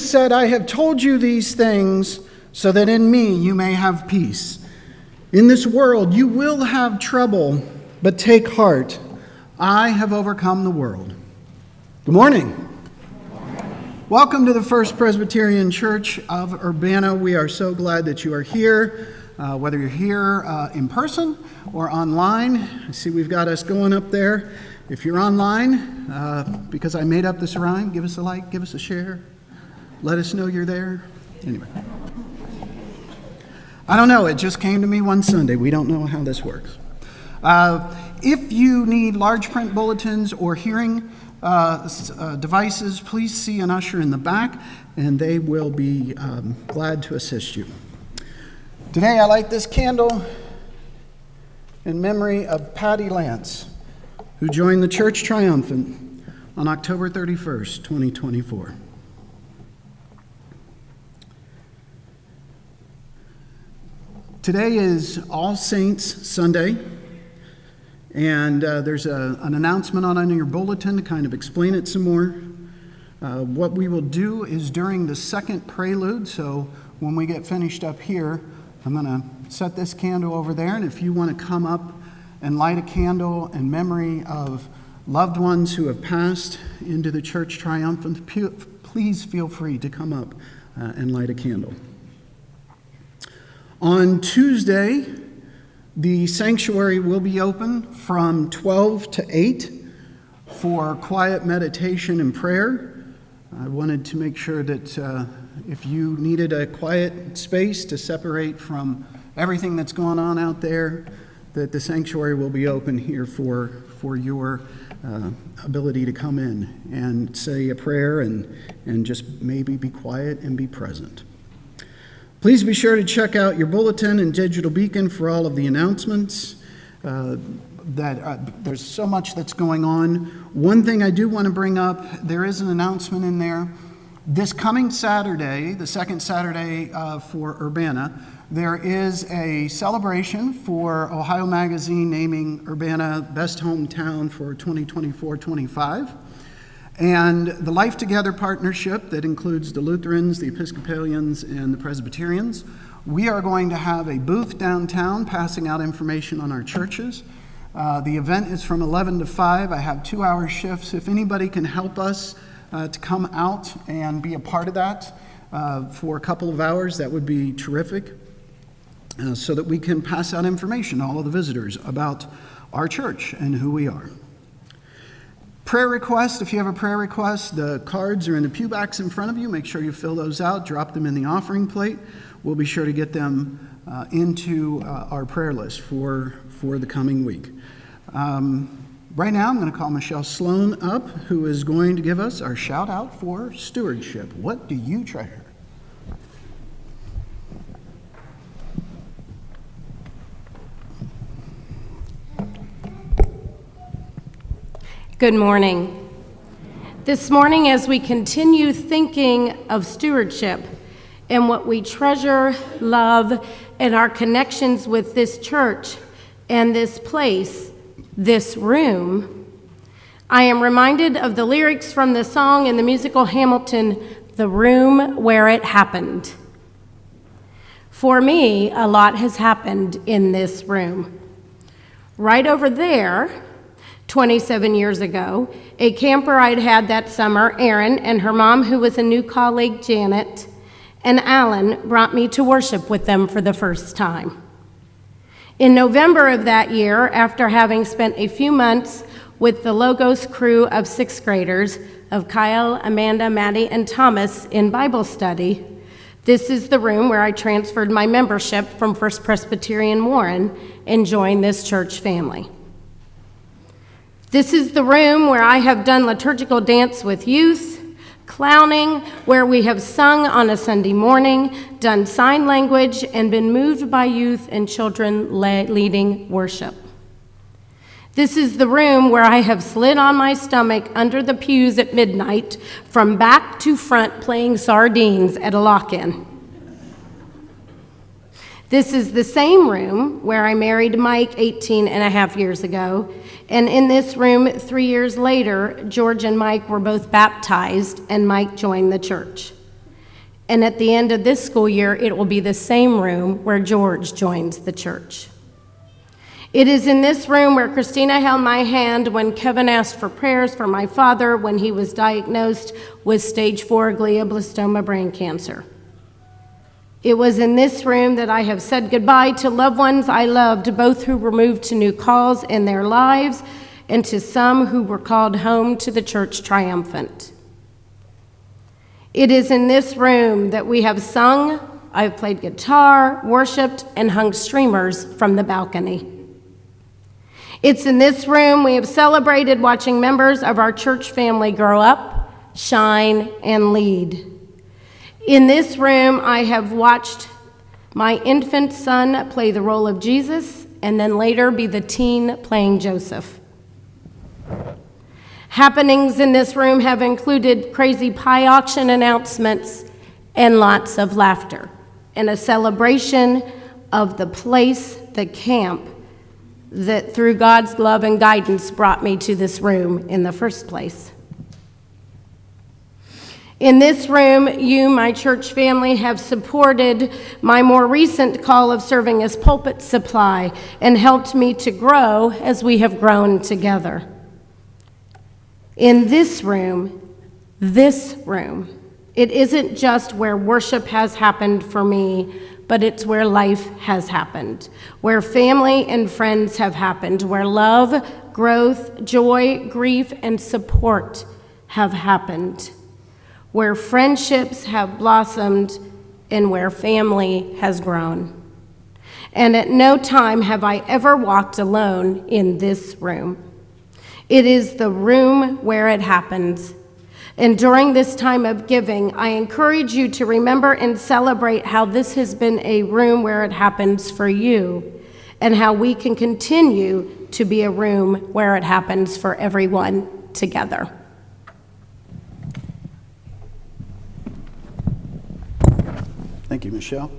Jesus said, "I have told you these things so that in me you may have peace. In this world you will have trouble, but take heart. I have overcome the world." Good morning. Welcome to the First Presbyterian Church of Urbana. We are so glad that you are here, whether you're here in person or online. I see we've got us going up there. If you're online, because I made up this rhyme, give us a like, give us a share. Let us know you're there. Anyway. I don't know, it just came to me one Sunday. We don't know how this works. If you need large print bulletins or hearing devices, please see an usher in the back, and they will be glad to assist you. Today I light this candle in memory of Patty Lance, who joined the Church Triumphant on October 31st, 2024. Today is All Saints Sunday, and there's an announcement on your bulletin to kind of explain it some more. What we will do is during the second prelude, so when we get finished up here, I'm going to set this candle over there, and if you want to come up and light a candle in memory of loved ones who have passed into the Church Triumphant, please feel free to come up and light a candle. On Tuesday, the sanctuary will be open from 12 to 8 for quiet meditation and prayer. I wanted to make sure that if you needed a quiet space to separate from everything that's going on out there, that the sanctuary will be open here for your ability to come in and say a prayer and just maybe be quiet and be present. Please be sure to check out your bulletin and digital beacon for all of the announcements. There's so much that's going on. One thing I do want to bring up, there is an announcement in there. This coming Saturday, the second Saturday for Urbana, there is a celebration for Ohio Magazine naming Urbana Best Hometown for 2024-25. And the Life Together partnership that includes the Lutherans, the Episcopalians, and the Presbyterians. We are going to have a booth downtown passing out information on our churches. The event is from 11 to 5. I have 2-hour shifts. If anybody can help us to come out and be a part of that for a couple of hours, that would be terrific. So that we can pass out information to all of the visitors about our church and who we are. Prayer requests, if you have a prayer request, the cards are in the pew backs in front of you. Make sure you fill those out, drop them in the offering plate. We'll be sure to get them into our prayer list for the coming week. Right now, I'm going to call Michelle Sloan up, who is going to give us our shout out for stewardship. What do you treasure? Good morning. This morning, as we continue thinking of stewardship and what we treasure, love, and our connections with this church and this place, this room, I am reminded of the lyrics from the song in the musical Hamilton, "The Room Where It Happened." For me, a lot has happened in this room. Right over there, 27 years ago, a camper I'd had that summer, Erin, and her mom, who was a new colleague, Janet, and Alan, brought me to worship with them for the first time. In November of that year, after having spent a few months with the Logos crew of 6th graders, of Kyle, Amanda, Maddie, and Thomas in Bible study, this is the room where I transferred my membership from First Presbyterian Warren and joined this church family. This is the room where I have done liturgical dance with youth, clowning, where we have sung on a Sunday morning, done sign language, and been moved by youth and children leading worship. This is the room where I have slid on my stomach under the pews at midnight, from back to front playing sardines at a lock-in. This is the same room where I married Mike 18 and a half years ago, and in this room 3 years later, George and Mike were both baptized and Mike joined the church. And at the end of this school year, it will be the same room where George joins the church. It is in this room where Christina held my hand when Kevin asked for prayers for my father when he was diagnosed with stage 4 glioblastoma brain cancer. It was in this room that I have said goodbye to loved ones I loved, both who were moved to new calls in their lives and to some who were called home to the church triumphant. It is in this room that we have sung, I've played guitar, worshiped, and hung streamers from the balcony. It's in this room we have celebrated watching members of our church family grow up, shine, and lead. In this room, I have watched my infant son play the role of Jesus and then later be the teen playing Joseph. Happenings in this room have included crazy pie auction announcements and lots of laughter, and a celebration of the place, the camp, that through God's love and guidance brought me to this room in the first place. In this room, you, my church family, have supported my more recent call of serving as pulpit supply and helped me to grow as we have grown together. In this room, it isn't just where worship has happened for me, but it's where life has happened, where family and friends have happened, where love, growth, joy, grief, and support have happened, where friendships have blossomed, and where family has grown. And at no time have I ever walked alone in this room. It is the room where it happens. And during this time of giving, I encourage you to remember and celebrate how this has been a room where it happens for you, and how we can continue to be a room where it happens for everyone together. Thank you, Michelle.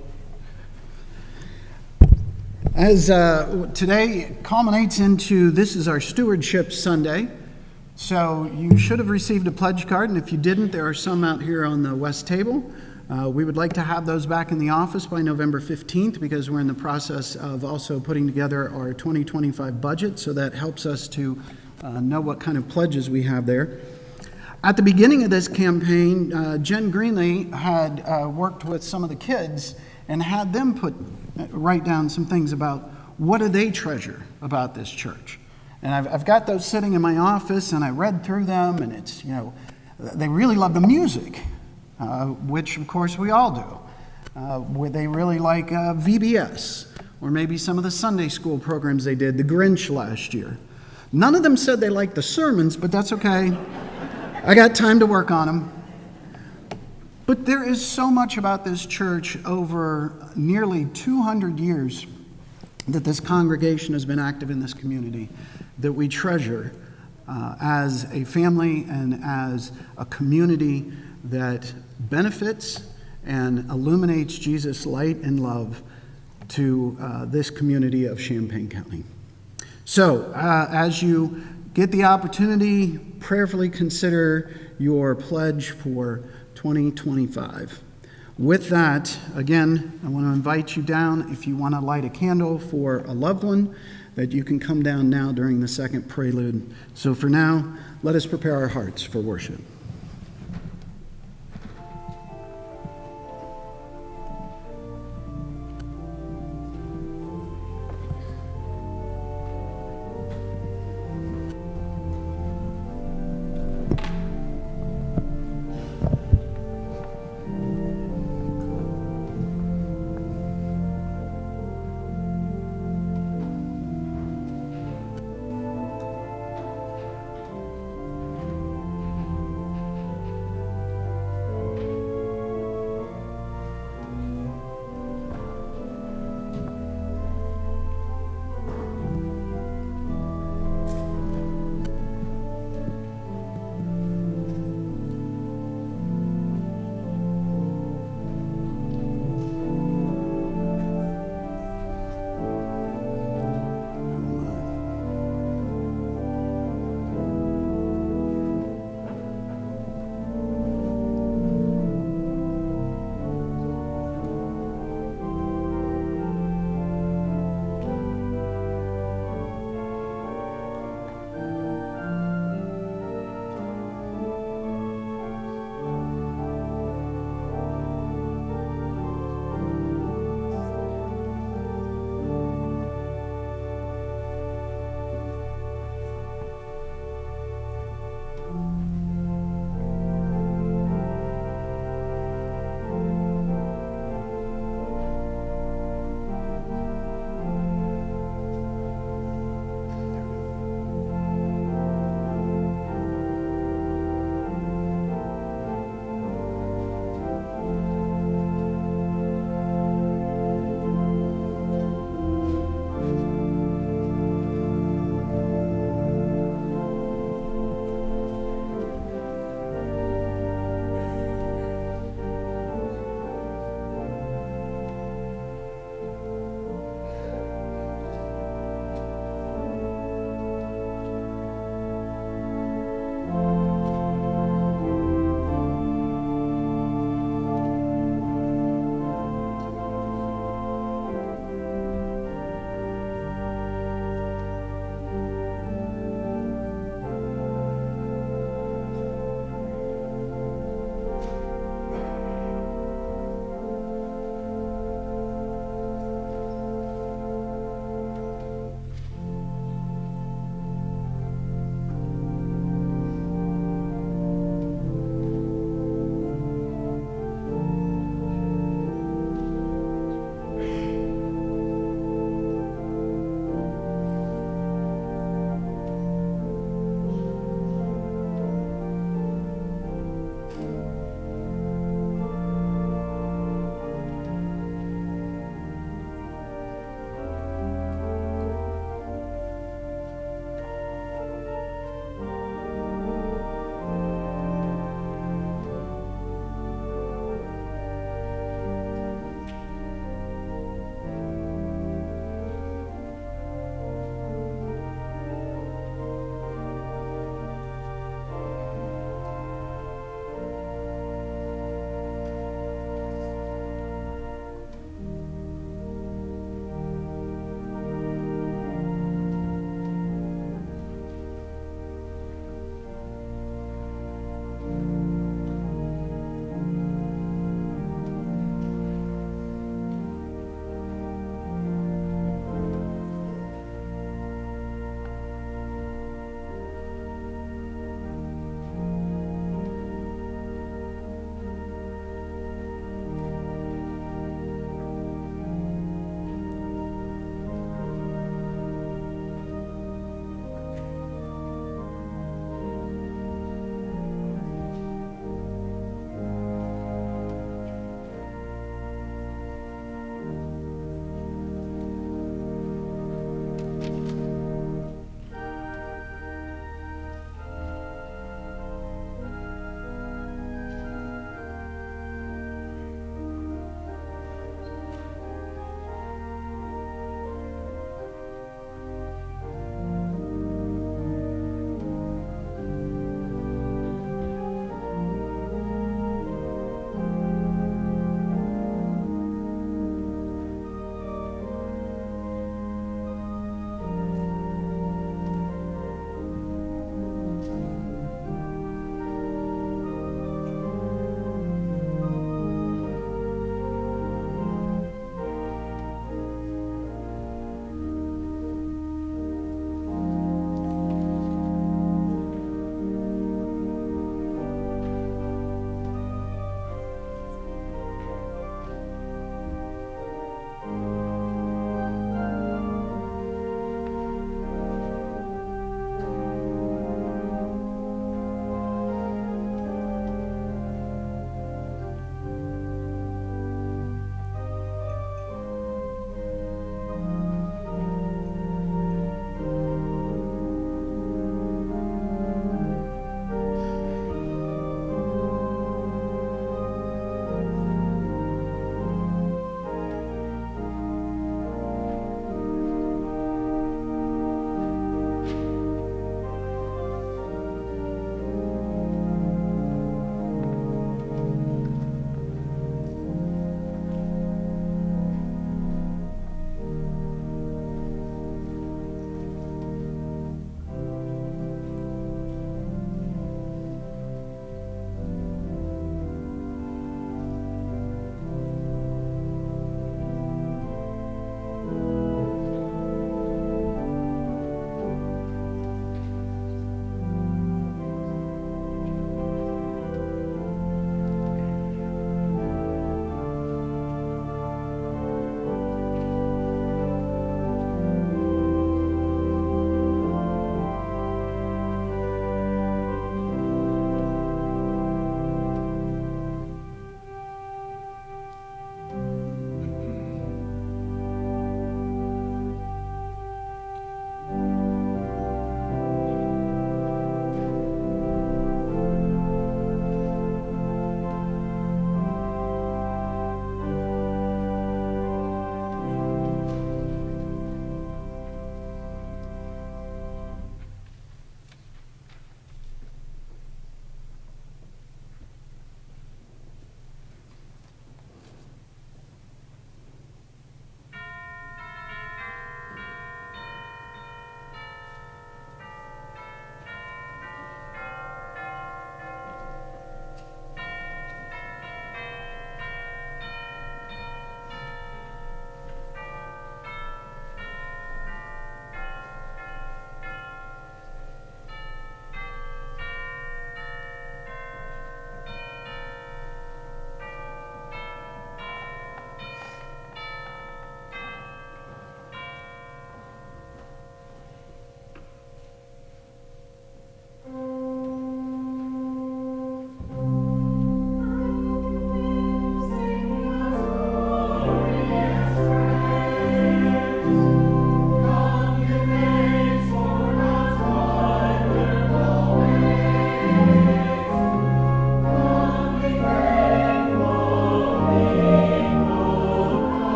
As today culminates into, this is our Stewardship Sunday. So you should have received a pledge card, and if you didn't, there are some out here on the west table. We would like to have those back in the office by November 15th because we're in the process of also putting together our 2025 budget, so that helps us to know what kind of pledges we have there. At the beginning of this campaign, Jen Greenlee had worked with some of the kids and had them write down some things about what do they treasure about this church. And I've got those sitting in my office, and I read through them, and it's, they really love the music, which of course we all do. Where they really like VBS, or maybe some of the Sunday school programs they did, the Grinch last year. None of them said they liked the sermons, but that's okay. I got time to work on them. But there is so much about this church over nearly 200 years that this congregation has been active in this community that we treasure as a family and as a community that benefits and illuminates Jesus' light and love to this community of Champaign County. So, as you get the opportunity, prayerfully consider your pledge for 2025. With that, again, I want to invite you down, if you want to light a candle for a loved one, that you can come down now during the second prelude. So for now, let us prepare our hearts for worship.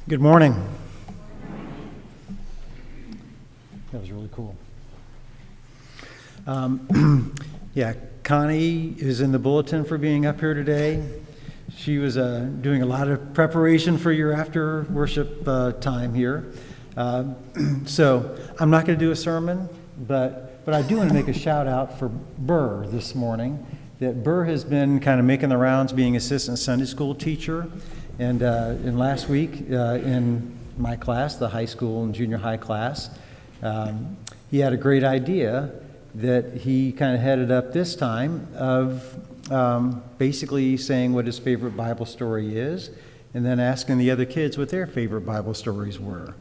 Good morning. That was really cool. Yeah, Connie is in the bulletin for being up here today. She was doing a lot of preparation for your after worship time here. So I'm not going to do a sermon, but I do want to make a shout out for Burr this morning. That Burr has been kind of making the rounds being assistant Sunday school teacher. And last week in my class, the high school and junior high class, he had a great idea that he kind of headed up this time of basically saying what his favorite Bible story is, and then asking the other kids what their favorite Bible stories were.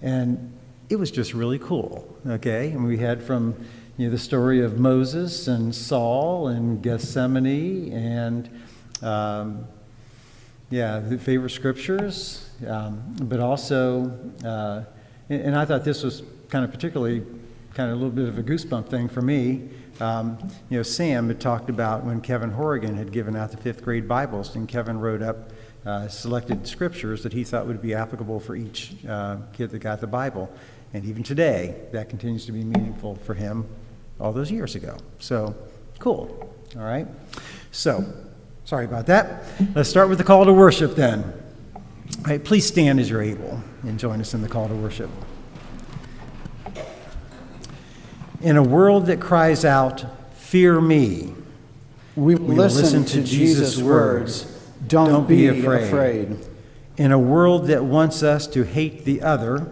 And it was just really cool, okay? And we had from the story of Moses and Saul and Gethsemane and the favorite scriptures, but also, and I thought this was kind of particularly kind of a little bit of a goosebump thing for me. Sam had talked about when Kevin Horrigan had given out the 5th grade Bibles, and Kevin wrote up selected scriptures that he thought would be applicable for each kid that got the Bible. And even today, that continues to be meaningful for him all those years ago. So, cool. All right. So, sorry about that. Let's start with the call to worship then. All right, please stand as you're able and join us in the call to worship. In a world that cries out, "Fear me," We will listen to Jesus' words. Don't be afraid. In a world that wants us to hate the other,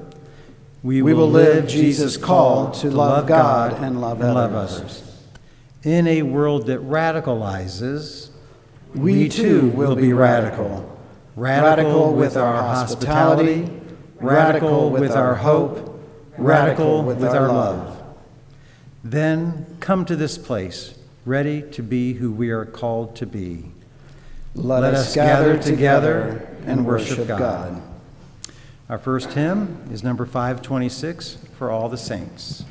we will live Jesus' call to love God and love others. In a world that radicalizes, we too will be radical. Radical with our hospitality, radical with our hope, radical with our love. Then come to this place, ready to be who we are called to be. Let us gather together and worship God. Our first hymn is number 526, For All the Saints.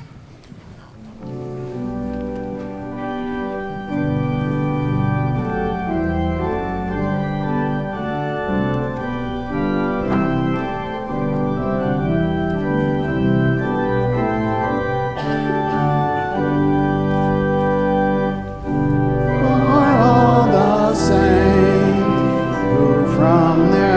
From their